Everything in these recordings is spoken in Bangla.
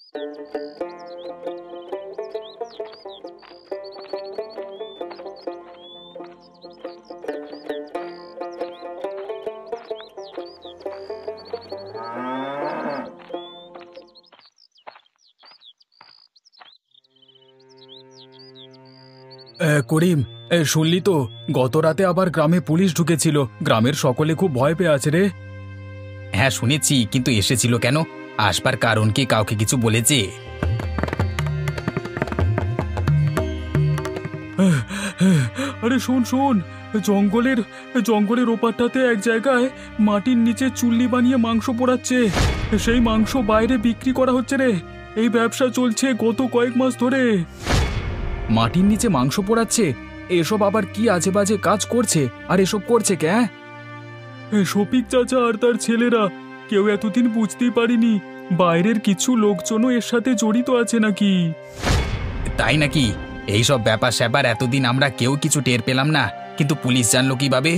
করিম, শুনলি তো গত রাতে আবার গ্রামে পুলিশ ঢুকেছিল। গ্রামের সকলে খুব ভয় পেয়ে আছে রে। হ্যাঁ শুনেছি, কিন্তু এসেছিল কেন? আসবার কারণ কি কাউকে কিছু বলেছে? আরে শোন শোন, জঙ্গলের জঙ্গলের ওপারটাতে এক জায়গায় মাটির নিচে চুল্লি বানিয়ে মাংস পোড়াচ্ছে। সেই মাংস বাইরে বিক্রি করা হচ্ছে রে। এই ব্যবসা চলছে গত কয়েক মাস ধরে। মাটির নিচে মাংস পোড়াচ্ছে? এসব আবার কি আজে বাজে কাজ করছে? আর এসব করছে কে? শফিক চাচা আর তার ছেলেরা। কেউ এতদিন বুঝতেই পারিনি বাইরের কিছু লোকজনও এর সাথে জড়িত আছে নাকি। তাই নাকি? এইসব ব্যাপার স্যাপার এতদিন আমরা কেউ কিছু টের পেলাম না, কিন্তু পুলিশ জানলো কিভাবে?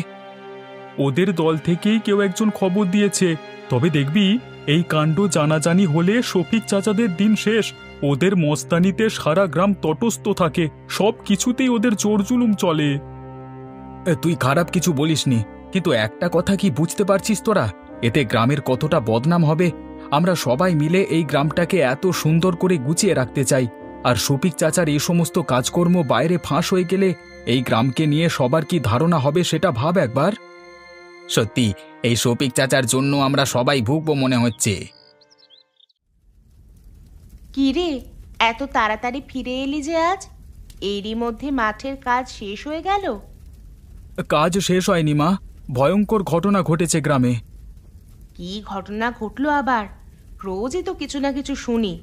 ওদের দল থেকেই কেউ একজন খবর দিয়েছে। তবে দেখবি, এই কাণ্ড জানাজানি হলে শফিক চাচাদের দিন শেষ। ওদের মস্তানিতে সারা গ্রাম তটস্থ থাকে। সব কিছুতেই ওদের জোর জুলুম চলে। তুই খারাপ কিছু বলিসনি, কিন্তু একটা কথা কি বুঝতে পারছিস তোরা? এতে গ্রামের কতটা বদনাম হবে। আমরা সবাই মিলে এই গ্রামটাকে এত সুন্দর করে গুছিয়ে রাখতে চাই, আর শফিক চাচার এই সমস্ত কাজকর্ম বাইরে ফাঁস হয়ে গেলে এই গ্রামকে নিয়ে সবার কি ধারণা হবে সেটা ভাব একবার। সত্যি, এই শফিক চাচার জন্য আমরা সবাই ভুগবো মনে হচ্ছে। কি রে, এত তাড়াতাড়ি ফিরে এলি যে আজ? এরই মধ্যে মাঠের কাজ শেষ হয়ে গেল? কাজ শেষ হয়নি মা, ভয়ঙ্কর ঘটনা ঘটেছে গ্রামে। কি ঘটনা ঘটলো আবার? রোজই তো কিছু না কিছু শুনি,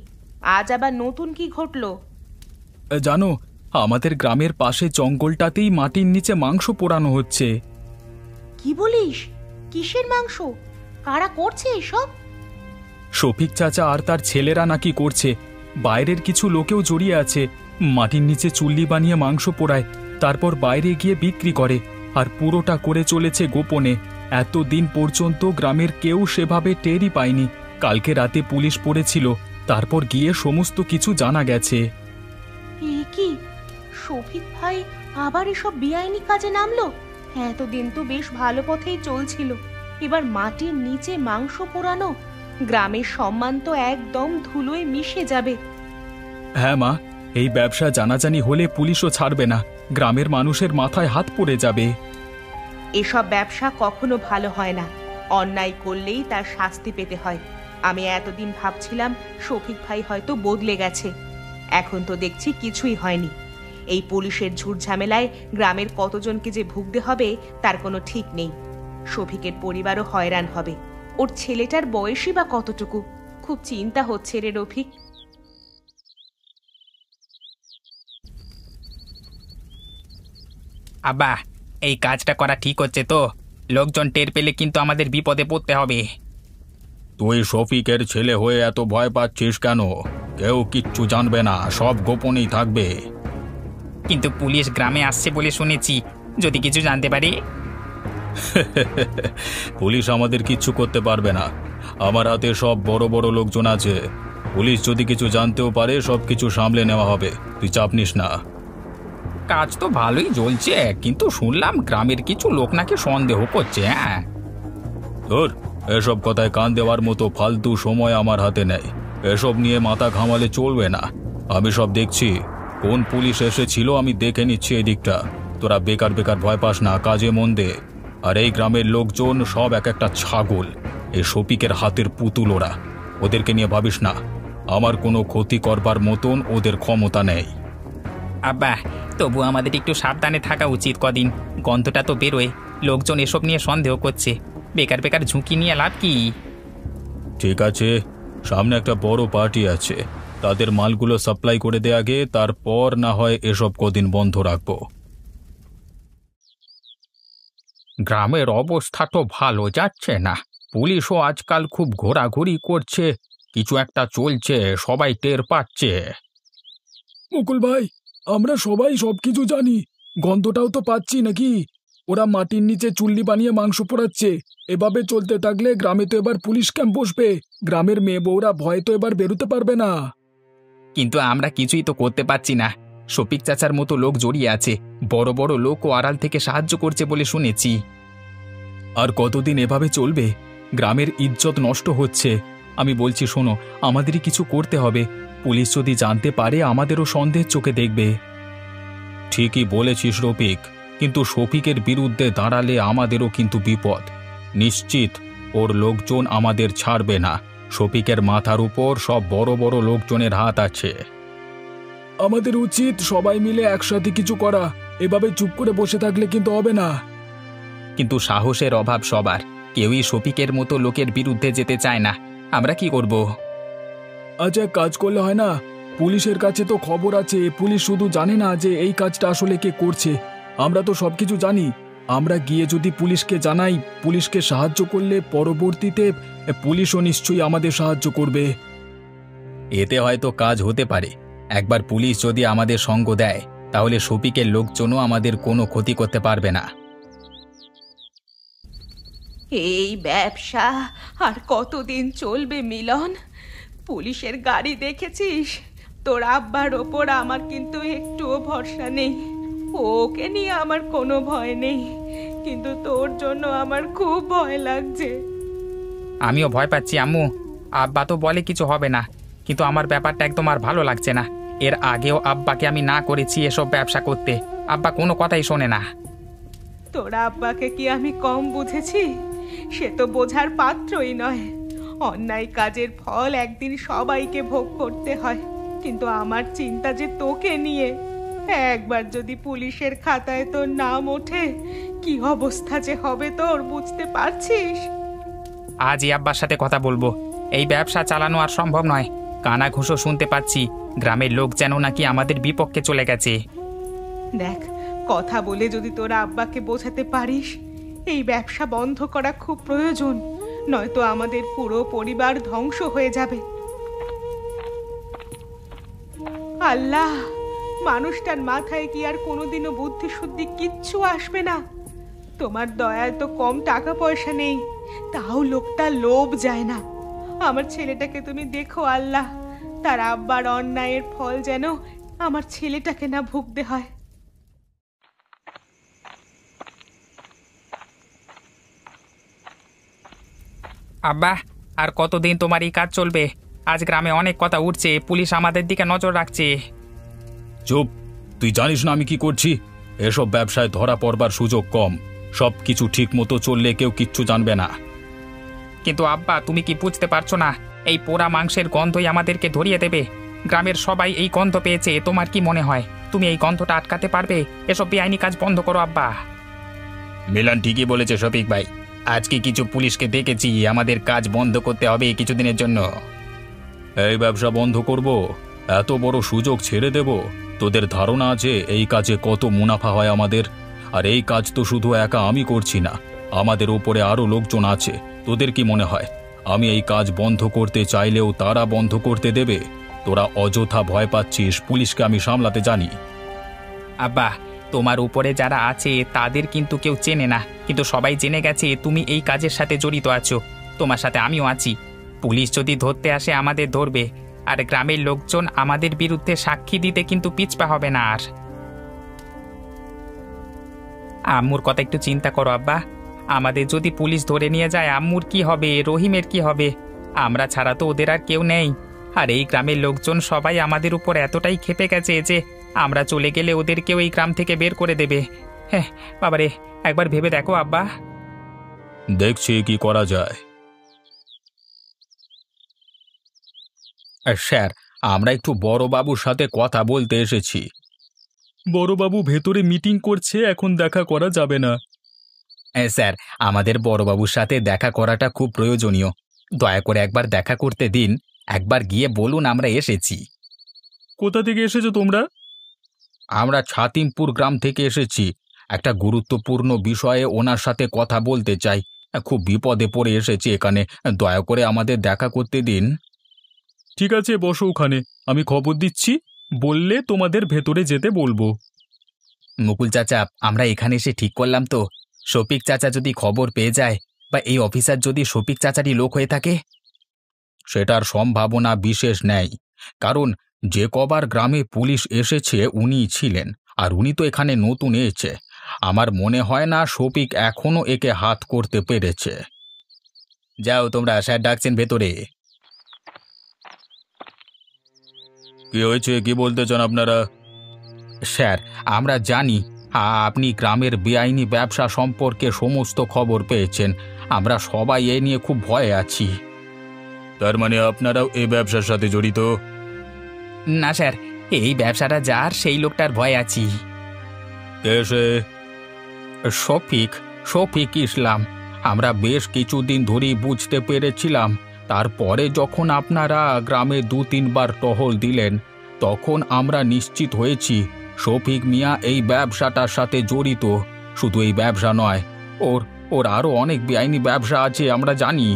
আজ আবার নতুন কি ঘটলো? জানো, আমাদের গ্রামের পাশে জঙ্গলটাতেই মাটির নিচে মাংস পোড়ানো হচ্ছে। কি বলিস? কিসের মাংস? কারা করছে এসব? শফিক চাচা আর তার ছেলেরা নাকি করছে। বাইরের কিছু লোকেও জড়িয়ে আছে। মাটির নিচে চুল্লি বানিয়ে মাংস পোড়ায়, তারপর বাইরে গিয়ে বিক্রি করে। আর পুরোটা করে চলেছে গোপনে। এতদিন পর্যন্ত গ্রামের কেউ সেভাবে টেরই পায়নি। কালকে রাতে পুলিশ পড়েছিল, তারপর গিয়ে সমস্ত কিছু জানা গেছে। এ কি, শফিক ভাই আবার এসব বেআইনি কাজে নামলো? এতদিন তো বেশ ভালো পথেই চলছিল, এবার মাটির নিচে মাংস পোড়ানো। গ্রামের সম্মান তো একদম ধুলোয় মিশে যাবে। হ্যাঁ মা, এই ব্যবসা জানাজানি হলে পুলিশও ছাড়বে না। গ্রামের মানুষের মাথায় হাত পড়ে যাবে। এসব ব্যবসা কখনো ভালো হয় না। অন্যায় করলেই তার শাস্তি পেতে হয়। আমি এতদিন ভাবছিলাম শফিক ভাই হয়তো বদলে গেছে, এখন তো দেখছি কিছুই হয়নি। এই পুলিশের ঝুট ঝামেলায় গ্রামের কতজনকে যে ভুগতে হবে তার কোনো ঠিক নেই। শফিকের পরিবারও হয়রান হবে। ওর ছেলেটার বয়সই বা কতটুকু? খুব চিন্তা হচ্ছে রে রফিক। আব্বা, এই কাজটা করা ঠিক হচ্ছে তো? লোকজন টের পেলে কিন্তু আমাদের বিপদে পড়তে হবে। তুই শফিকের ছেলে হয়ে এত ভয় পাচ্ছিস কেন? কেউ কিচ্ছু জানবে না, সব গোপনেই থাকবে। কিন্তু পুলিশ গ্রামে আসছে বলে শুনেছি, যদি কিছু জানতে পারি? পুলিশ আমাদের কিচ্ছু করতে পারবে না। আমার হাতে সব বড় বড় লোকজন আছে। পুলিশ যদি কিছু জানতেও পারে, সব কিছু সামলে নেওয়া হবে। তুই চাপ নিস না। কাজ তো ভালোই চলছে, কিন্তু শুনলাম গ্রামের কিছু লোক নাকি সন্দেহ করছে। হ্যাঁ, ধুর, এসব কথায় কান দেওয়ার মতো ফালতু সময় আমার হাতে নেই। এসব নিয়ে মাথা ঘামালে চলবে না। আমি সব দেখছি। কোন পুলিশ এসেছিল আমি দেখে নিচ্ছি এদিকটা। তোরা বেকার বেকার ভয় পাস না, কাজে মন দে। আর এই গ্রামের লোকজন সব এক একটা ছাগল। এই শফিকের হাতের পুতুল ওরা। ওদেরকে নিয়ে ভাবিস না। আমার কোনো ক্ষতি করবার মতন ওদের ক্ষমতা নেই। আব্বা, তবু আমাদের একটু সাবধানে থাকা উচিত। কদিন গন্ধটা তো বেরোয়, লোকজন এসব নিয়ে সন্দেহ করছে। বেকার বেকার ঝুঁকি নিয়ে লাভ কি? ঠিক আছে, সামনে একটা বড় পার্টি আছে, তাদের মালগুলো সাপ্লাই করে দে আগে, তারপর না হয় এসব কদিন বন্ধ রাখবো। গ্রামের অবস্থা তো ভালো যাচ্ছে না। পুলিশও আজকাল খুব ঘোরাঘুরি করছে, কিছু একটা চলছে, সবাই টের পাচ্ছে। মুকুল ভাই, আমরা সবাই সবকিছু জানি। গন্ধটাও তো পাচ্ছি নাকি? ওরা মাটির নিচে চুল্লি বানিয়ে মাংস পোড়াচ্ছে। এভাবে চলতে থাকলে গ্রামে তো এবার পুলিশ ক্যাম্প বসবে। গ্রামের মেয়ে বউরা ভয় তো এবার বেরোতে পারবে না। কিন্তু আমরা কিছুই তো করতে পারছি না। শফিক চাচার মতো লোক জড়িয়ে আছে, বড় বড় লোকও আড়াল থেকে সাহায্য করছে বলে শুনেছি। আর কতদিন এভাবে চলবে? গ্রামের ইজ্জত নষ্ট হচ্ছে। আমি বলছি শোনো, আমাদেরই কিছু করতে হবে। পুলিশ যদি জানতে পারে আমাদেরও সন্দেহের চোখে দেখবে। ঠিকই বলেছিস রফিক, কিন্তু শফিকের বিরুদ্ধে দাঁড়ালে আমাদেরও কিন্তু বিপদ। নিশ্চিত ওর লোকজন আমাদের ছাড়বে না। শফিকের মাথার উপর সব বড় বড় লোকজনের হাত আছে। আমাদের উচিত সবাই মিলে একসাথে কিছু করা। এভাবে চুপ করে বসে থাকলে কিন্তু হবে না। কিন্তু সাহসের অভাব সবার, কেউই শফিকের মতো লোকের বিরুদ্ধে যেতে চায় না। আমরা কি করব? আচ্ছা, কাজ করলে হয় না? পুলিশের কাছে তো খবর আছে। পুলিশ শুধু জানে না যে এই কাজটা আসলে কে করছে। আমরা তো সবকিছু জানি। আমরা গিয়ে যদি পুলিশকে জানাই, পুলিশকে সাহায্য করলে পরবর্তীতে পুলিশও নিশ্চয়ই আমাদের সাহায্য করবে। এতে হয়তো কাজ হতে পারে। একবার পুলিশ যদি আমাদের সঙ্গ দেয়, তাহলে শফিকের লোকজনও আমাদের কোনো ক্ষতি করতে পারবে না। এই ব্যবসা আর কতদিন চলবে মিলন? পুলিশের গাড়ি দেখেছিস? তোর আব্বার ওপর আমার কিন্তু একটুও ভরসা নেই। ওকে নিয়ে আমার কোনো ভয় নেই, কিন্তু তোর জন্য আমার খুব ভয় লাগছে। আমিও ভয় পাচ্ছি আম্মু। আব্বা তো বলে কিছু হবে না, কিন্তু আমার ব্যাপারটা একদম আর ভালো লাগছে না। এর আগেও আব্বাকে আমি না করেছি এসব ব্যবসা করতে, আব্বা কোনো কথাই শোনে না। তোর আব্বাকে কি আমি কম বুঝেছি? সে তো বোঝার পাত্রই নয়। অন্যায় কাজের ফল একদিন সবাইকে ভোগ করতে হয়, কিন্তু আমার চিন্তা যে তোকে নিয়ে। একবার যদি পুলিশের খাতায় তোর নাম ওঠে, কি অবস্থা যে হবে তোর বুঝতে পারছিস? আজই আব্বার সাথে কথা বলবো। এই ব্যবসা চালানো আর সম্ভব নয়। কানা ঘুষো শুনতে পাচ্ছি, গ্রামের লোক যেন নাকি আমাদের বিপক্ষে চলে গেছে। দেখ, কথা বলে যদি তোর আব্বাকে বোঝাতে পারিস এই ব্যবসা বন্ধ করা খুব প্রয়োজন, নয়তো আমাদের পুরো পরিবার ধ্বংস হয়ে যাবে। আল্লাহ, মানুষটার মাথায় কি আর কোনোদিনও বুদ্ধি শুদ্ধি কিচ্ছু আসবে না? তোমার দয়ায় তো কম টাকা পয়সা নেই, তাও লোকটা লোভ যায় না। আমার ছেলেটাকে তুমি দেখো আল্লাহ, তার আব্বার অন্যায়ের ফল যেন আমার ছেলেটাকে না ভুগতে হয়। আব্বা, আর কতদিন তোমার এই কাজ চলবে? আজ গ্রামে অনেক কথা উঠছে, পুলিশ আমাদের দিকে নজর রাখছে। চুপ! তুই জানিস না আমি কি করছি? এসব ব্যবসায় ধরা পড়বার সুযোগ কম। সব কিছু ঠিক মতো চললে কেউ কিচ্ছু জানবে না। কিন্তু আব্বা, তুমি কি বুঝতে পারছো না? এই পোড়া মাংসের গন্ধই আমাদেরকে ধরিয়ে দেবে। গ্রামের সবাই এই গন্ধ পেয়েছে। তোমার কি মনে হয় তুমি এই গন্ধটা আটকাতে পারবে? এসব বেআইনি কাজ বন্ধ করো আব্বা। মিলন ঠিকই বলেছে শফিক ভাই। আজকে কিছু পুলিশকে দেখেছি, আমাদের কাজ বন্ধ করতে হবে কিছুদিনের জন্য। এই ব্যবসা বন্ধ করব? এত বড় সুযোগ ছেড়ে দেব? তোদের ধারণা আছে এই কাজে কত মুনাফা হয় আমাদের? আর এই কাজ তো শুধু একা আমি করছি না, আমাদের উপরে আরও লোকজন আছে। তোদের কি মনে হয় আমি এই কাজ বন্ধ করতে চাইলেও তারা বন্ধ করতে দেবে? তোরা অযথা ভয় পাচ্ছিস, পুলিশকে আমি সামলাতে জানি। আব্বা, তোমার উপরে যারা আছে তাদের কিন্তু কেউ চেনে না, কিন্তু সবাই জেনে গেছে তুমি এই কাজের সাথে জড়িত আছো। তোমার সাথে আমিও আছি। পুলিশ যদি ধরতে আসে আমাদের ধরবে, আর গ্রামের লোকজন আমাদের বিরুদ্ধে সাক্ষী দিতে কিন্তু পিছপা হবে না আর। আম্মুর কথা একটু চিন্তা করো আব্বা। আমাদের যদি পুলিশ ধরে নিয়ে যায়, আম্মুর কি হবে? রহিমের কি হবে? আমরা ছাড়া তো ওদের আর কেউ নেই। আর এই গ্রামের লোকজন সবাই আমাদের উপর এতটাই ক্ষেপে গেছে যে আমরা চলে গেলে ওদেরকেও এই গ্রাম থেকে বের করে দেবে। হ্যাঁ বাবারে, একবার ভেবে দেখো আব্বা। দেখছি কি করা যায়। স্যার, আমরা একটু বড়বাবুর সাথে কথা বলতে এসেছি। বড়বাবু ভেতরে মিটিং করছে, এখন দেখা করা যাবে না। স্যার, আমাদের বড়বাবুর সাথে দেখা করাটা খুব প্রয়োজনীয়। দয়া করে একবার দেখা করতে দিন। একবার গিয়ে বলুন আমরা এসেছি। কোথা থেকে এসেছো তোমরা? আমরা ছাতিমপুর গ্রাম থেকে এসেছি। একটা গুরুত্বপূর্ণ বিষয়ে ওনার সাথে কথা বলতে চাই। খুব বিপদে পড়ে এসেছি এখানে, দয়া করে আমাদের দেখা করতে দিন। ঠিক আছে, বসো ওখানে, আমি খবর দিচ্ছি। বললে তোমাদের ভেতরে যেতে বলবো। মুকুল চাচা, আমরা এখানে এসে ঠিক করলাম তো? শফিক চাচা যদি খবর পেয়ে যায়, বা এই অফিসার যদি শফিক চাচারই লোক হয়ে থাকে? সেটার সম্ভাবনা বিশেষ নেই, কারণ যে কবার গ্রামে পুলিশ এসেছে উনিই ছিলেন, আর উনি তো এখানে নতুন এসেছে। আমার মনে হয় না শফিক এখনো একে হাত করতে পেরেছে। যাও তোমরা, স্যার ডাকছেন ভেতরে। কি হয়েছে, কি বলতে চান আপনারা? স্যার, আমরা জানি আপনি গ্রামের বেআইনি ব্যবসা সম্পর্কে সমস্ত খবর পেয়েছেন। আমরা সবাই এ নিয়ে খুব ভয়ে আছি। তার মানে আপনারাও এই ব্যবসার সাথে জড়িত? না স্যার, এই ব্যবসাটা যার সেই লোকটার ভয় আছি। কে সে? শফিক, শফিক ইসলাম। আমরা বেশ কিছুদিন ধরেই বুঝতে পেরেছিলাম। তারপরে যখন আপনারা গ্রামে 2-3 বার টহল দিলেন, তখন আমরা নিশ্চিত হয়েছি শফিক মিয়া এই ব্যবসাটার সাথে জড়িত। শুধু এই ব্যবসা নয়, ওর ওর আরও অনেক বেআইনি ব্যবসা আছে, আমরা জানি।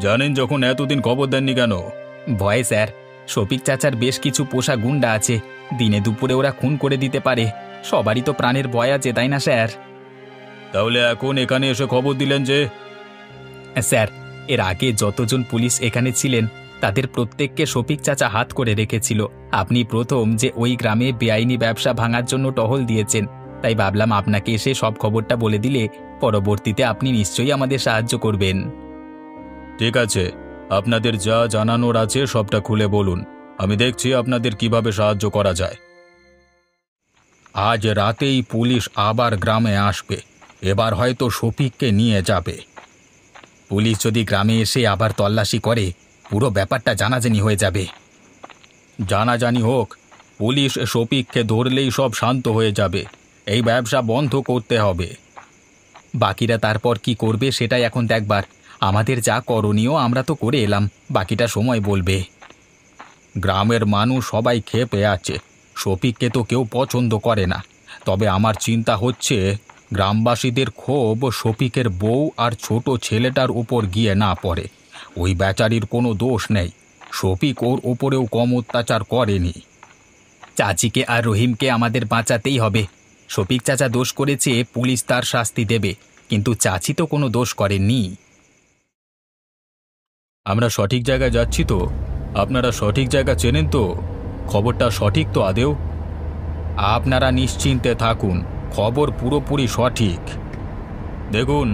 জানেন যখন এতদিন খবর দেননি কেন? ভয় স্যার, শফিক চাচার বেশ কিছু পোষা গুন্ডা আছে। দিনে দুপুরে ওরা খুন করে দিতে পারে। সবারই তো প্রাণের ভয় আছে, তাই না স্যার? তাহলে এখন এখানে এসে খবর দিলেন যে? স্যার, এর আগে যতজন পুলিশ এখানে ছিলেন তাদের প্রত্যেককে শফিক চাচা হাত করে রেখেছিল। আপনি প্রথম যে ওই গ্রামে বেআইনি ব্যবসা ভাঙার জন্য টহল দিয়েছেন, তাই ভাবলাম আপনাকে এসে সব খবরটা বলে দিলে পরবর্তীতে আপনি নিশ্চয়ই আমাদের সাহায্য করবেন। ঠিক আছে, আপনাদের যা জানানোর আছে সবটা খুলে বলুন। আমি দেখছি আপনাদের কিভাবে সাহায্য করা যায়। আজ রাতেই পুলিশ আবার গ্রামে আসবে। এবার হয়তো শফিককে নিয়ে যাবে। পুলিশ যদি গ্রামে এসে আবার তল্লাশি করে, পুরো ব্যাপারটা জানাজানি হয়ে যাবে। জানাজানি হোক, পুলিশ শফিককে ধরলেই সব শান্ত হয়ে যাবে। এই ব্যবসা বন্ধ করতে হবে। বাকিরা তারপর কি করবে সেটাই এখন দেখবার। আমাদের যা করণীয় আমরা তো করে এলাম, বাকিটা সময় বলবে। গ্রামের মানুষ সবাই ক্ষেপে আছে। শফিককে তো কেউ পছন্দ করে না। তবে আমার চিন্তা হচ্ছে গ্রামবাসীদের ক্ষোভ শফিকের বউ আর ছোট ছেলেটার উপর গিয়ে না পড়ে। ওই বেচারির কোনো দোষ নেই। শফিক ওর উপরেও কম অত্যাচার করেনি। চাচিকে আর রহিমকে আমাদের বাঁচাতেই হবে। শফিক চাচা দোষ করেছে, পুলিশ তার শাস্তি দেবে, কিন্তু চাচি তো কোনো দোষ করেননি। আমরা সঠিক জায়গায় যাচ্ছি তো? আপনারা সঠিক জায়গা চেনেন তো? খবরটা সঠিক তো আদেও? আপনারা নিশ্চিন্তে থাকুন, খবর পুরোপুরি সঠিক। দেখুন,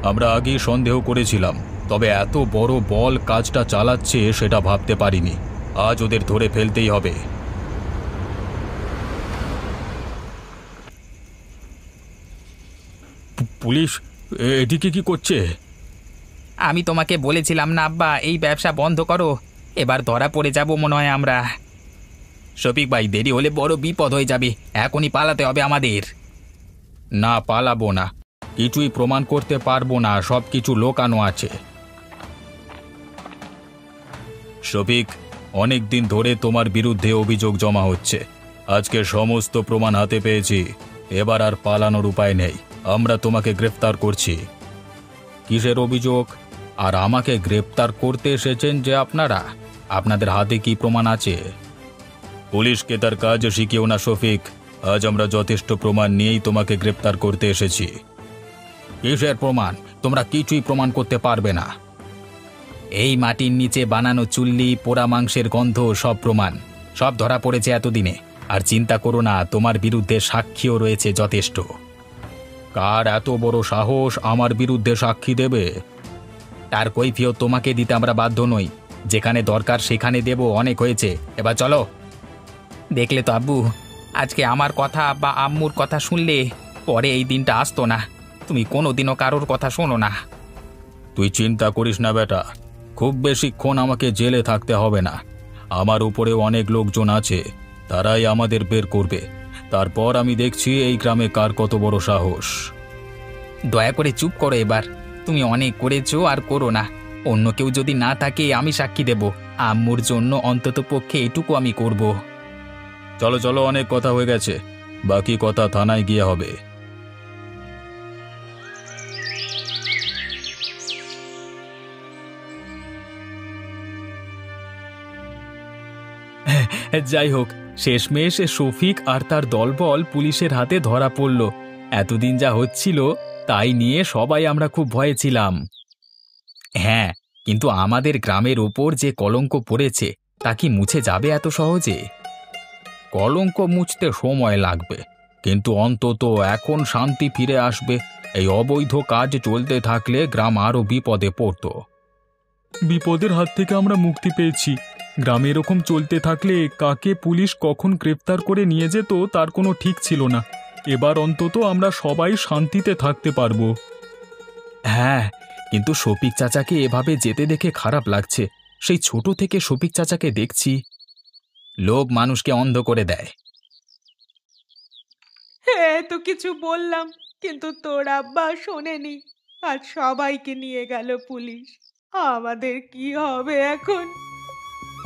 আমরা আগেই সন্দেহ করেছিলাম, তবে এত বড় বল কাজটা চালাচ্ছে সেটা ভাবতে পারিনি। আজ ওদের ধরে ফেলতেই হবে। পুলিশ এদিকে কি করছে? আমি তোমাকে বলেছিলাম না আব্বা, এই ব্যবসা বন্ধ করো। এবার ধরা পড়ে যাব মনে হয় আমরা। শফিক ভাই, দেরি হলে বড় বিপদ হয়ে যাবে। এখনই পালাতে হবে আমাদের। না, পালাবো না। কিছুই প্রমাণ করতে পারবো না, সব কিছু লোকানো আছে। শফিক, অনেক দিন ধরে তোমার বিরুদ্ধে অভিযোগ জমা হচ্ছে। আজকে সমস্ত প্রমাণ হাতে পেয়েছি। এবার আর পালানোর উপায় নেই। আমরা তোমাকে গ্রেফতার করছি। কিসের অভিযোগ? আর আমাকে গ্রেপ্তার করতে এসেছেন যে আপনারা? আপনাদের হাতে কি প্রমাণ আছে? পুলিশকে তার কাজ শিখিও না শফিক। আজ আমরা যথেষ্ট প্রমাণ নিয়েই তোমাকে গ্রেপ্তার করতে এসেছি। কিসের প্রমাণ? তোমরা কিছুই প্রমাণ করতে পারবে না। এই মাটির নিচে বানানো চুল্লি, পোড়া মাংসের গন্ধ, সব প্রমাণ, সব ধরা পড়েছে এতদিনে। আর চিন্তা করো না, তোমার বিরুদ্ধে সাক্ষীও রয়েছে যথেষ্ট। কার এত বড় সাহস আমার বিরুদ্ধে সাক্ষী দেবে? তার কৈফিয়ত তোমাকে দিতে আমরা বাধ্য নই। যেখানে দরকার সেখানে দেব, অনেক হয়েছে, এবার চলো। দেখলে তো আব্বু, আজকে আমার কথা বা আম্মুর কথা শুনলে পরে এই দিনটা আসতো না। তুমি কোনোদিনও কারোর কথা শোনো না। তুই চিন্তা করিস না বেটা, খুব বেশিক্ষণ আমাকে জেলে থাকতে হবে না। আমার উপরেও অনেক লোকজন আছে, তারাই আমাদের বের করবে। তারপর আমি দেখছি এই গ্রামে কার কত বড় সাহস। দয়া করে চুপ করো এবার। তুমি অনেক করেছো, আর করো না। অন্য কেউ যদি না থাকে আমি সাক্ষী দেব। আম্মুর জন্য অন্তত পক্ষে এটুকু আমি করব। চলো চলো, অনেক কথা হয়ে গেছে, বাকি কথা থানায় গিয়ে হবে। যাই হোক, শেষমেশ শফিক আর তার দলবল পুলিশের হাতে ধরা পড়ল। এতদিন যা হচ্ছিল তাই নিয়ে সবাই আমরা খুব ভয়ে ছিলাম। হ্যাঁ, কিন্তু আমাদের গ্রামের ওপর যে কলঙ্ক পড়েছে তা কি মুছে যাবে এত সহজে? কলঙ্ক মুছতে সময় লাগবে, কিন্তু অন্তত এখন শান্তি ফিরে আসবে। এই অবৈধ কাজ চলতে থাকলে গ্রাম আরো বিপদে পড়তো। বিপদের হাত থেকে আমরা মুক্তি পেয়েছি। গ্রামে এরকম চলতে থাকলে কাকে পুলিশ কখন গ্রেফতার করে নিয়ে যেত তার কোনো ঠিক ছিল না। এবার অন্তত আমরা সবাই শান্তিতে থাকতে পারবো। হ্যাঁ, কিন্তু শফিক চাচাকে এভাবে যেতে দেখে খারাপ লাগছে। সেই ছোট থেকে শফিক চাচাকে দেখছি। লোভ মানুষকে অন্ধ করে দেয়। হ্যাঁ, তো কিছু বললাম, কিন্তু তোর আব্বা শোনেনি, আর সবাইকে নিয়ে গেল পুলিশ। আমাদের কি হবে এখন?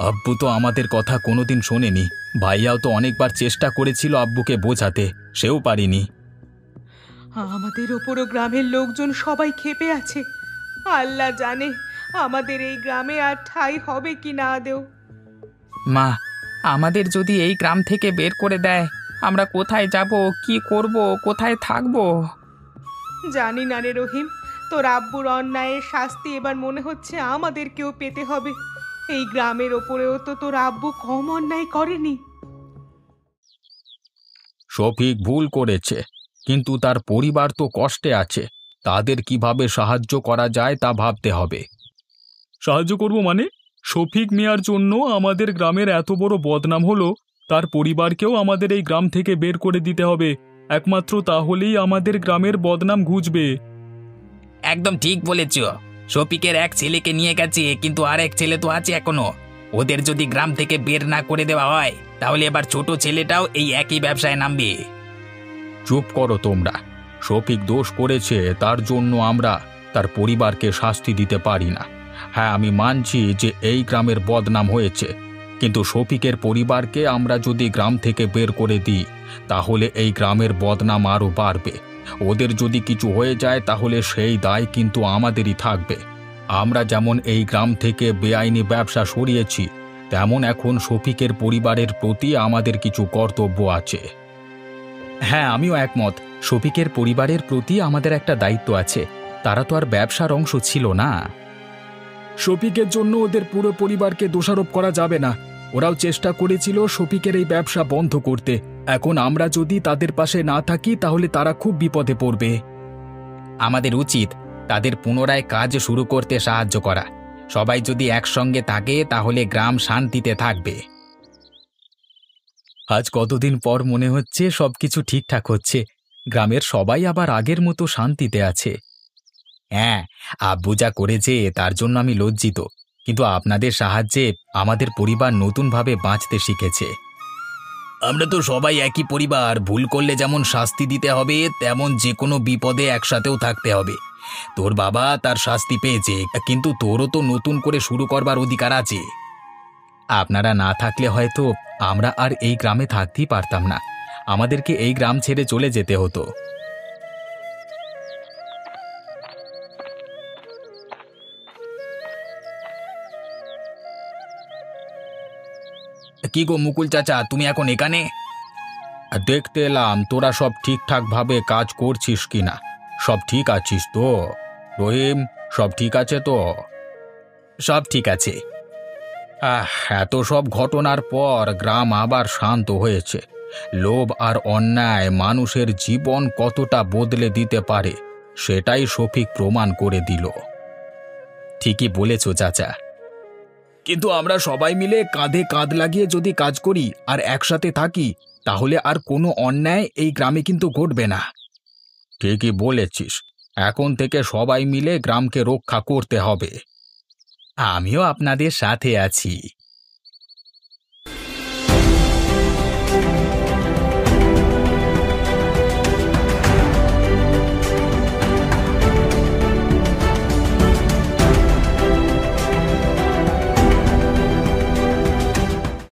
আব্বু তো আমাদের কথা কোনোদিন শোনেনি। ভাইয়াও তো অনেকবার চেষ্টা করেছিল আব্বুকে বোঝাতে, সেও পারিনি। আমাদের ওপরও গ্রামের লোকজন সবাই ক্ষেপে আছে। আল্লাহ জানে আমাদের এই গ্রামে আর ঠাঁই হবে কি না আদেও। মা, আমাদের যদি এই গ্রাম থেকে বের করে দেয়, আমরা কোথায় যাব, কি করব, কোথায় থাকব? জানি না রে রহিম, তোর আব্বুর অন্যায়ের শাস্তি এবার মনে হচ্ছে আমাদেরকেও পেতে হবে। এই গ্রামের ওপরেও তো তোর আব্বু কম অন্যায় করেনি। শফিক ভুল করেছে, কিন্তু তার পরিবার তো কষ্টে আছে। তাদের কিভাবে সাহায্য করা যায় তা ভাবতে হবে। সাহায্য করব মানে? শফিক মিয়ার জন্য আমাদের গ্রামের এত বড় বদনাম হলো, তার পরিবারকেও আমাদের এই গ্রাম থেকে বের করে দিতে হবে। একমাত্র তাহলেই আমাদের গ্রামের বদনাম ঘুচবে। একদম ঠিক বলেছ। শফিকের এক ছেলেকে নিয়ে গেছে, কিন্তু আর এক ছেলে তো আছে এখনো। ওদের যদি গ্রাম থেকে বের না করে দেওয়া হয়, তাহলে এবার ছোট ছেলেটাও এই একই ব্যবসায় নামবে। চুপ করো তোমরা। শফিক দোষ করেছে, তার জন্য আমরা তার পরিবারকে শাস্তি দিতে পারি না। হ্যাঁ, আমি মানছি যে এই গ্রামের বদনাম হয়েছে, কিন্তু শফিকের পরিবারকে আমরা যদি গ্রাম থেকে বের করে দিই, তাহলে এই গ্রামের বদনাম আরও বাড়বে। ওদের যদি কিছু হয়ে যায় তাহলে সেই দায় কিন্তু আমাদেরই থাকবে। আমরা যেমন এই গ্রাম থেকে বেআইনি ব্যবসা সরিয়েছি, তেমন এখন শফিকের পরিবারের প্রতি আমাদের কিছু কর্তব্য আছে। হ্যাঁ, আমিও একমত। শফিকের পরিবারের প্রতি আমাদের একটা দায়িত্ব আছে। তারা তো আর ব্যবসার অংশ ছিল না। শফিকের জন্য ওদের পুরো পরিবারকে দোষারোপ করা যাবে না। ওরাও চেষ্টা করেছিল শফিকের এই ব্যবসা বন্ধ করতে। এখন আমরা যদি তাদের পাশে না থাকি তাহলে তারা খুব বিপদে পড়বে। আমাদের উচিত তাদের পুনরায় কাজ শুরু করতে সাহায্য করা। সবাই যদি একসঙ্গে থাকে তাহলে গ্রাম শান্তিতে থাকবে। আজ কতদিন পর মনে হচ্ছে সবকিছু ঠিকঠাক হচ্ছে। গ্রামের সবাই আবার আগের মতো শান্তিতে আছে। হ্যাঁ, আব্বু যা করেছে তার জন্য আমি লজ্জিত, কিন্তু আপনাদের সাহায্যে আমাদের পরিবার নতুনভাবে বাঁচতে শিখেছে। আমরা তো সবাই একই পরিবার। ভুল করলে যেমন শাস্তি দিতে হবে, তেমন যে কোনো বিপদে একসাথেও থাকতে হবে। তোর বাবা তার শাস্তি পেয়েছে, কিন্তু তোরও তো নতুন করে শুরু করবার অধিকার আছে। আপনারা না থাকলে হয়তো আমরা আর এই গ্রামে থাকতেই পারতাম না। আমাদেরকে এই গ্রাম ছেড়ে চলে যেতে হতো। কি গো মুকুল চাচা, তুমি এখন এখানে? দেখতে এলাম তোরা সব ঠিকঠাকভাবে কাজ করছিস কিনা। সব ঠিক আছিস তো? রহিম, সব ঠিক আছে তো? সব ঠিক আছে। এত সব ঘটনার পর গ্রাম আবার শান্ত হয়েছে। লোভ আর অন্যায় মানুষের জীবন কতটা বদলে দিতে পারে, সেটাই শফিক প্রমাণ করে দিল। ঠিকই বলেছ চাচা। কিন্তু আমরা সবাই মিলে কাঁধে কাঁধ লাগিয়ে যদি কাজ করি আর একসাথে থাকি, তাহলে আর কোনো অন্যায় এই গ্রামে কিন্তু ঘটবে না। ঠিকই বলেছিস। এখন থেকে সবাই মিলে গ্রামকে রক্ষা করতে হবে। আমিও আপনাদের সাথে আছি।